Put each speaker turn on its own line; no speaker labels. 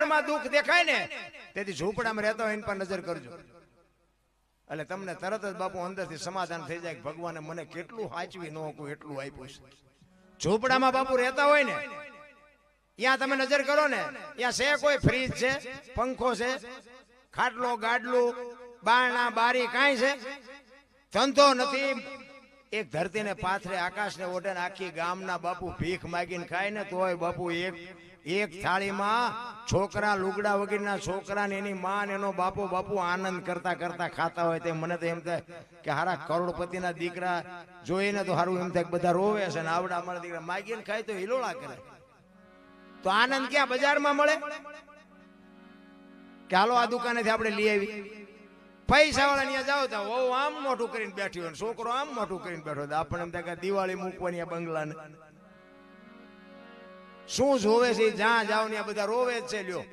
ઘરમાં દુઃખ દેખાય ને તેથી ઝૂંપડામાં રહેતા હોય એની પર નજર કરજો, એટલે તમને તરત જ બાપુ અંદરથી સમાધાન થઈ જાય કે ભગવાને મને કેટલું સાચવી ન હતું એટલું આપ્યું છે. ઝૂંપડામાં બાપુ રહેતા હોય ને ત્યાં તમે નજર કરો ને, ત્યાં છે કોઈ ફ્રીજ છે, પંખો છે, ખાટલો ગાડલું બારણા બારી કાંઈ છે? ધંધો નથી. એક ધરતીને પાથરે આકાશને ઓઢે આખી ગામના બાપુ ભીખ માગીને ખાય ને તોય બાપુ એક થાળીમાં છોકરા લુગડા વગેરેના છોકરા ને એની માં એનો બાપુ આનંદ કરતા કરતા ખાતા હોય. તે મને તો એમ થાય કે હારા કરોડપતિના દીકરા જોઈને તો હારું એમ થાય બધા રોવે છે ને આવડા અમારા દીકરા માગીને ખાય તો હિલોળા કરે. તો આનંદ ક્યાં બજારમાં મળે કે હાલો આ દુકાનેથી આપણે લઈ આવી? પૈસા વાળા ત્યાં જાવ તો વહુ આમ મોટું કરીને બેઠી હોય, છોકરો આમ મોટું કરીને બેઠો હોય. આપણે એમ થાય કે દિવાળી મૂકવાની આ બંગલાને શું જોવે છે? જ્યાં જાવ ને બધા રોવે જ છે. લ્યો